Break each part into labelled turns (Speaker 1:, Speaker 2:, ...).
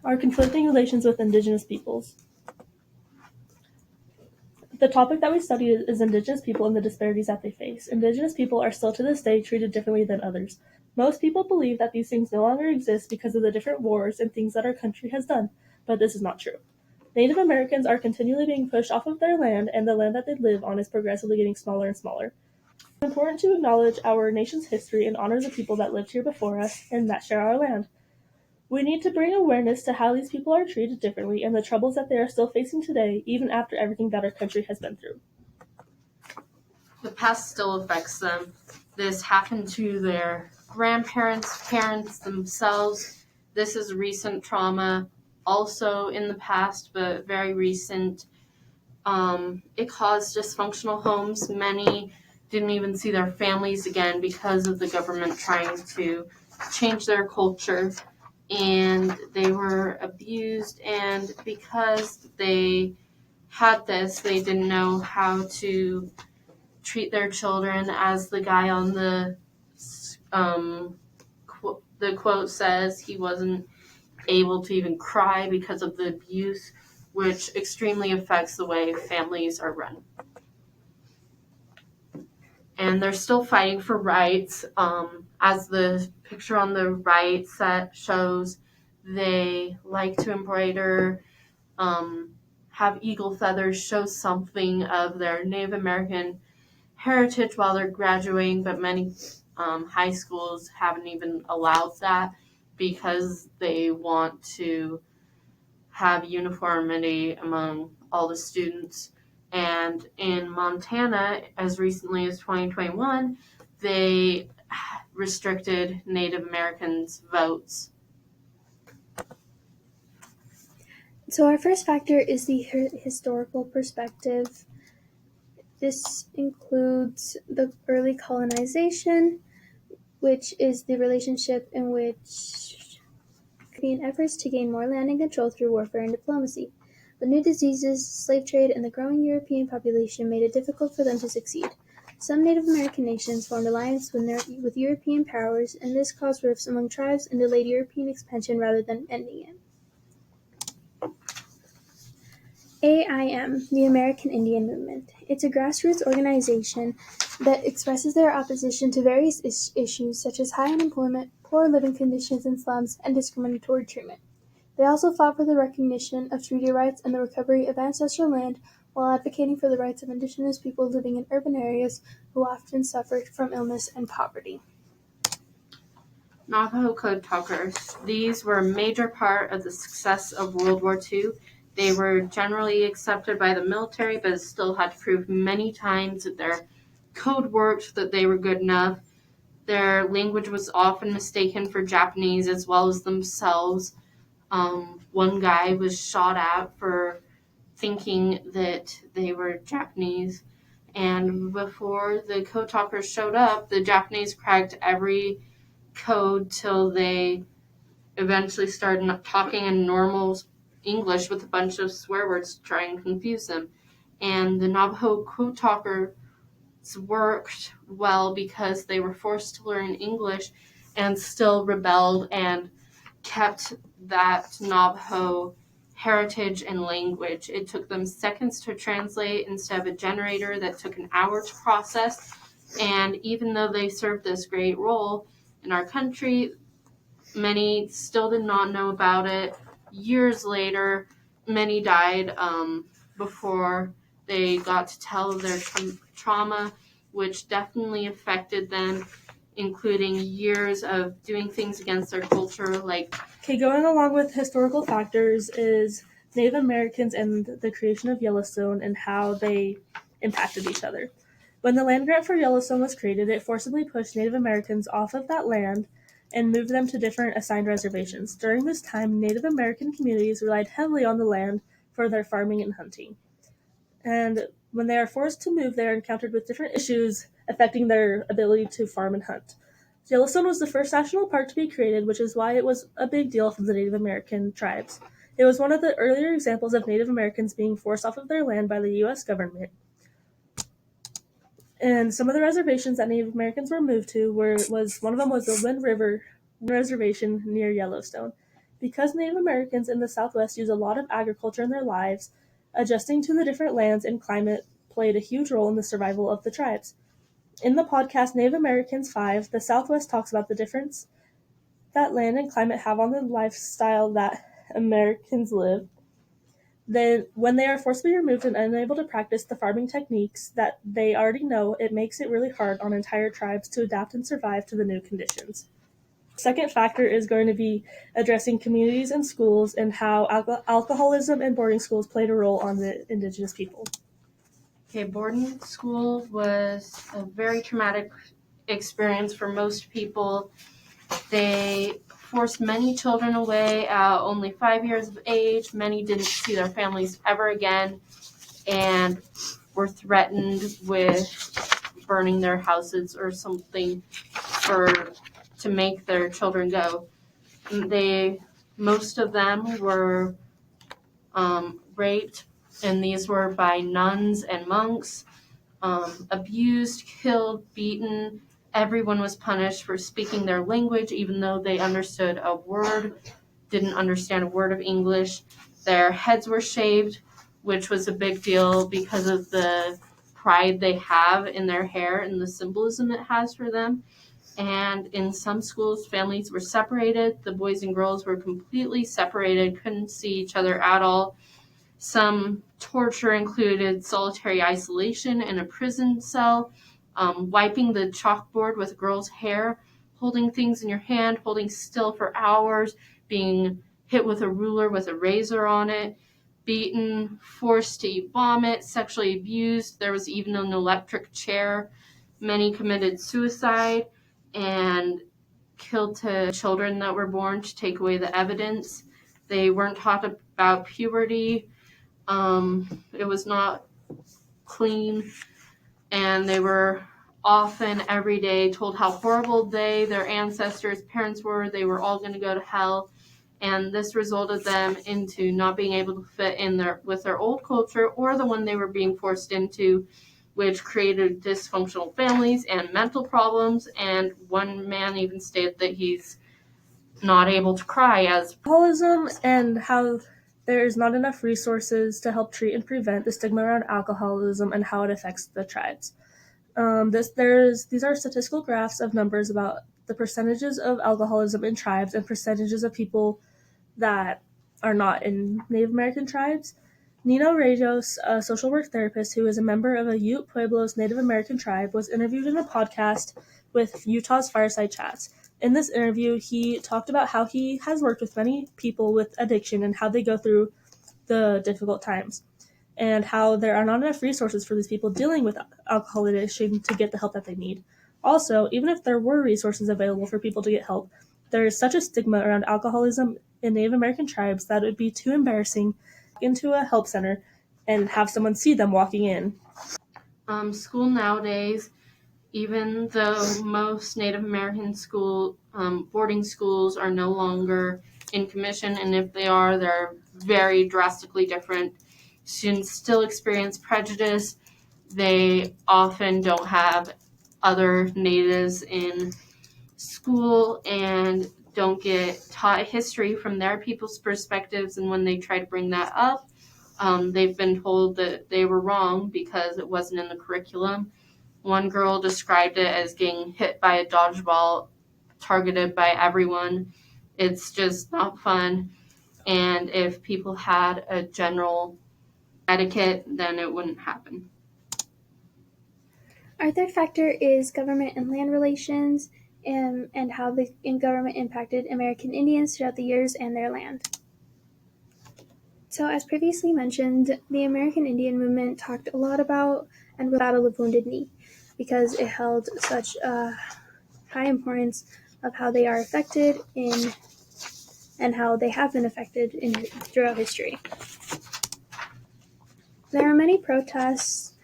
Speaker 1: are conflicting relations with Indigenous peoples. The topic that we study is Indigenous people and the disparities that they face. Indigenous people are still to this day treated differently than others. Most people believe that these things no longer exist because of the different wars and things that our country has done, but this is not true. Native Americans are continually being pushed off of their land, and the land that they live on is progressively getting smaller and smaller. It's important to acknowledge our nation's history and honor the people that lived here before us and that share our land. We need to bring awareness to how these people are treated differently and the troubles that they are still facing today, even after everything that our country has been through.
Speaker 2: The past still affects them. This happened to their grandparents, parents themselves. This is recent trauma, also in the past, but very recent. It caused dysfunctional homes. Many didn't even see their families again because of the government trying to change their culture. And they were abused, and because they had this, they didn't know how to treat their children. As the guy on the quote says, he wasn't able to even cry because of the abuse, which extremely affects the way families are run. And they're still fighting for rights. As the picture on the right set shows, they like to embroider, have eagle feathers, show something of their Native American heritage while they're graduating, but many high schools haven't even allowed that because they want to have uniformity among all the students. And in Montana, as recently as 2021, they restricted Native Americans' votes.
Speaker 3: So our first factor is the historical perspective. This includes the early colonization, which is the relationship in which European efforts to gain more land and control through warfare and diplomacy. But new diseases, slave trade, and the growing European population made it difficult for them to succeed. Some Native American nations formed alliances with European powers, and this caused rifts among tribes and delayed European expansion rather than ending it. AIM, the American Indian Movement. It's a grassroots organization that expresses their opposition to various issues such as high unemployment, poor living conditions in slums, and discriminatory treatment. They also fought for the recognition of treaty rights and the recovery of ancestral land while advocating for the rights of Indigenous people living in urban areas who often suffered from illness and poverty.
Speaker 2: Navajo Code Talkers. These were a major part of the success of World War II. They were generally accepted by the military, but still had to prove many times that their code worked, that they were good enough. Their language was often mistaken for Japanese as well as themselves. One guy was shot at for thinking that they were Japanese. And before the code talkers showed up, the Japanese cracked every code till they eventually started talking in normal English with a bunch of swear words to try and confuse them. And the Navajo code talkers worked well because they were forced to learn English and still rebelled and kept that Navajo heritage and language. It took them seconds to translate instead of a generator that took an hour to process. And even though they served this great role in our country, many still did not know about it. Years later, many died before they got to tell their trauma, which definitely affected them, including years of doing things against their culture.
Speaker 1: Going along with historical factors is Native Americans and the creation of Yellowstone and how they impacted each other. When the land grant for Yellowstone was created, it forcibly pushed Native Americans off of that land and moved them to different assigned reservations. During this time, Native American communities relied heavily on the land for their farming and hunting. And when they are forced to move, they are encountered with different issues affecting their ability to farm and hunt. Yellowstone was the first national park to be created, which is why it was a big deal for the Native American tribes. It was one of the earlier examples of Native Americans being forced off of their land by the U.S. government. And some of the reservations that Native Americans were moved to one of them was the Wind River Reservation near Yellowstone. Because Native Americans in the Southwest use a lot of agriculture in their lives, adjusting to the different lands and climate played a huge role in the survival of the tribes. In the podcast Native Americans 5, the Southwest talks about the difference that land and climate have on the lifestyle that Americans live. Then, when they are forcibly removed and unable to practice the farming techniques that they already know, it makes it really hard on entire tribes to adapt and survive to the new conditions. Second factor is going to be addressing communities and schools and how alcoholism and boarding schools played a role on the Indigenous people.
Speaker 2: Okay, boarding school was a very traumatic experience for most people. They forced many children away at only 5 years of age. Many didn't see their families ever again and were threatened with burning their houses or something to make their children go. Most of them were raped, and these were by nuns and monks, abused, killed, beaten. Everyone was punished for speaking their language, even though they didn't understand a word of English. Their heads were shaved, which was a big deal because of the pride they have in their hair and the symbolism it has for them. And in some schools, families were separated. The boys and girls were completely separated, couldn't see each other at all. Some torture included solitary isolation in a prison cell, wiping the chalkboard with a girl's hair, holding things in your hand, holding still for hours, being hit with a ruler with a razor on it, beaten, forced to eat vomit, sexually abused. There was even an electric chair. Many committed suicide and killed children that were born to take away the evidence. They weren't taught about puberty. It was not clean, and they were often every day told how horrible their ancestors, parents were. They were all going to go to hell, and this resulted them into not being able to fit in with their old culture or the one they were being forced into, which created dysfunctional families and mental problems. And one man even stated that he's not able to cry as
Speaker 1: alcoholism and how there's not enough resources to help treat and prevent the stigma around alcoholism and how it affects the tribes. These are statistical graphs of numbers about the percentages of alcoholism in tribes and percentages of people that are not in Native American tribes. Nino Reyes, a social work therapist who is a member of a Ute Pueblos Native American tribe, was interviewed in a podcast with Utah's Fireside Chats. In this interview, he talked about how he has worked with many people with addiction and how they go through the difficult times, and how there are not enough resources for these people dealing with alcohol addiction to get the help that they need. Also, even if there were resources available for people to get help, there is such a stigma around alcoholism in Native American tribes that it would be too embarrassing to walk into a help center and have someone see them walking in.
Speaker 2: School nowadays, even though most Native American boarding schools are no longer in commission, and if they are, they're very drastically different. Students still experience prejudice. They often don't have other natives in school and don't get taught history from their people's perspectives, and when they try to bring that up, they've been told that they were wrong because it wasn't in the curriculum. One girl described it as getting hit by a dodgeball, targeted by everyone. It's just not fun. And if people had a general etiquette, then it wouldn't happen.
Speaker 3: Our third factor is government and land relations, and how the government impacted American Indians throughout the years and their land. So, as previously mentioned, the American Indian movement talked a lot about and the Battle of Wounded Knee, because it held such a high importance of how they are affected in and how they have been affected throughout history. There are many protests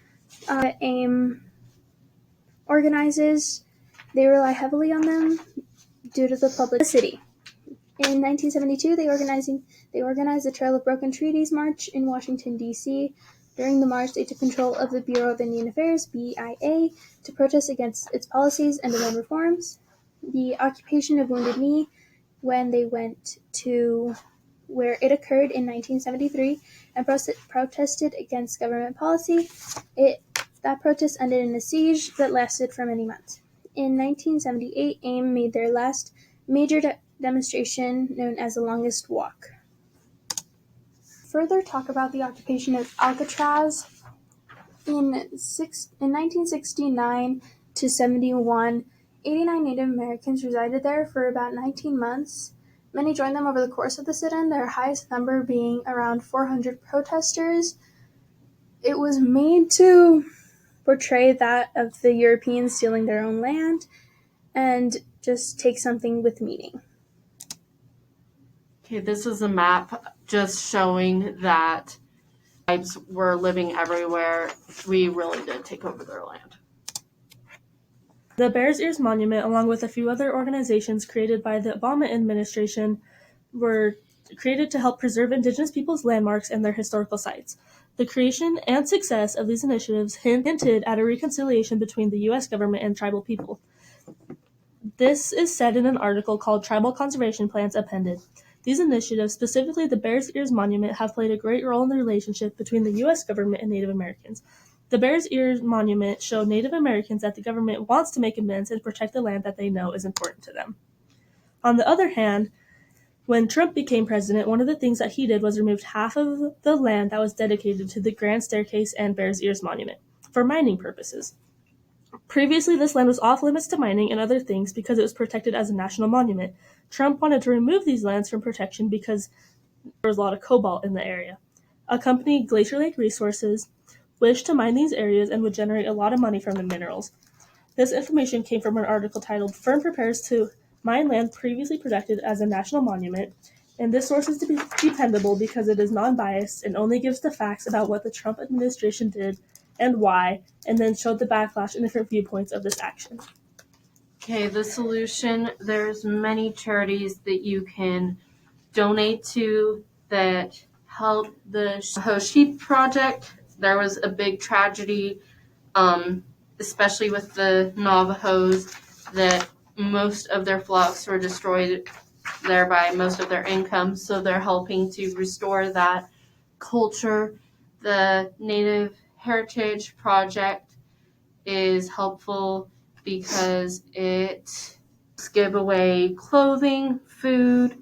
Speaker 3: that AIM organizes. They rely heavily on them due to the publicity. In 1972, they organized the Trail of Broken Treaties March in Washington, D.C. During the march, they took control of the Bureau of Indian Affairs, BIA, to protest against its policies and demand reforms. The occupation of Wounded Knee when they went to where it occurred in 1973 and protested against government policy. That protest ended in a siege that lasted for many months. In 1978, AIM made their last major demonstration, known as the Longest Walk. Further talk about the occupation of Alcatraz. In 1969 to 71, 89 Native Americans resided there for about 19 months. Many joined them over the course of the sit-in, their highest number being around 400 protesters. It was made to portray that of the Europeans stealing their own land and just take something with meaning.
Speaker 2: Okay, this is a map just showing that tribes were living everywhere. We really did take over their land.
Speaker 1: The Bears Ears Monument, along with a few other organizations created by the Obama administration, were created to help preserve Indigenous peoples' landmarks and their historical sites. The creation and success of these initiatives hinted at a reconciliation between the U.S. government and tribal people. This is said in an article called Tribal Conservation Plans Appended. These initiatives, specifically the Bears Ears Monument, have played a great role in the relationship between the U.S. government and Native Americans. The Bears Ears Monument showed Native Americans that the government wants to make amends and protect the land that they know is important to them. On the other hand, when Trump became president, one of the things that he did was remove half of the land that was dedicated to the Grand Staircase and Bears Ears Monument for mining purposes. Previously, this land was off limits to mining and other things because it was protected as a national monument. Trump wanted to remove these lands from protection because there was a lot of cobalt in the area. A company, Glacier Lake Resources, wished to mine these areas and would generate a lot of money from the minerals. This information came from an article titled "Firm Prepares to Mine Land Previously Protected as a National Monument," and this source is dependable because it is non-biased and only gives the facts about what the Trump administration did and why, and then showed the backlash and different viewpoints of this action.
Speaker 2: Okay, the solution, there's many charities that you can donate to that help the Sheep Project. There was a big tragedy, especially with the Navajos, that most of their flocks were destroyed, thereby most of their income, so they're helping to restore that culture. The Native Heritage Project is helpful because it gives away clothing, food,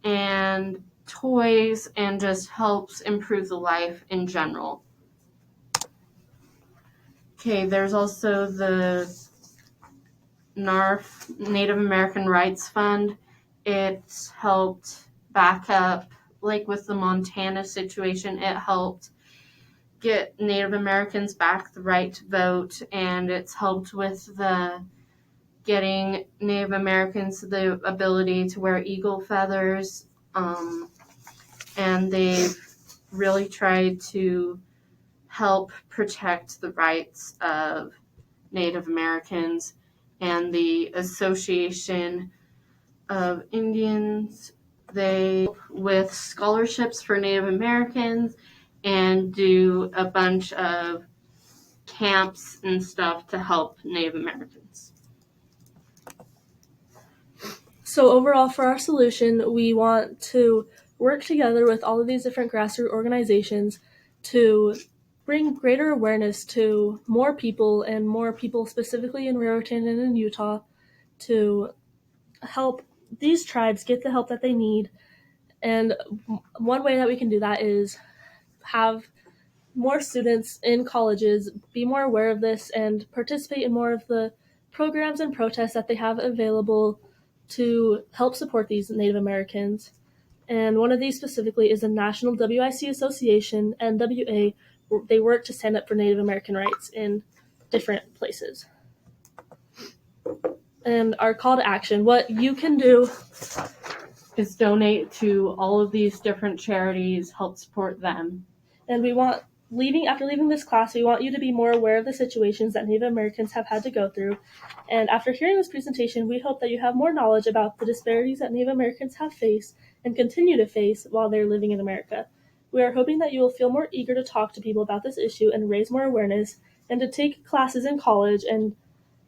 Speaker 2: and toys, and just helps improve the life in general. Okay, there's also the NARF, Native American Rights Fund. It's helped back up, like with the Montana situation, it helped get Native Americans back the right to vote, and it's helped with the getting Native Americans the ability to wear eagle feathers, and they've really tried to help protect the rights of Native Americans. And the Association of Indians, they help with scholarships for Native Americans and do a bunch of camps and stuff to help Native Americans.
Speaker 1: So overall, for our solution, we want to work together with all of these different grassroots organizations to bring greater awareness to more people specifically in Raritan and in Utah, to help these tribes get the help that they need. And one way that we can do that is have more students in colleges be more aware of this and participate in more of the programs and protests that they have available to help support these Native Americans. And one of these specifically is the National WIC Association, NWA. They work to stand up for Native American rights in different places. And our call to action, what you can do
Speaker 2: is donate to all of these different charities, help support them.
Speaker 1: And we want, after leaving this class, we want you to be more aware of the situations that Native Americans have had to go through. And after hearing this presentation, we hope that you have more knowledge about the disparities that Native Americans have faced and continue to face while they're living in America. We are hoping that you will feel more eager to talk to people about this issue and raise more awareness, and to take classes in college and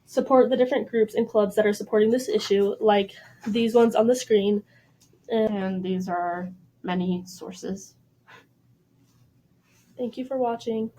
Speaker 1: support the different groups and clubs that are supporting this issue, like these ones on the screen.
Speaker 2: And these are many sources.
Speaker 1: Thank you for watching.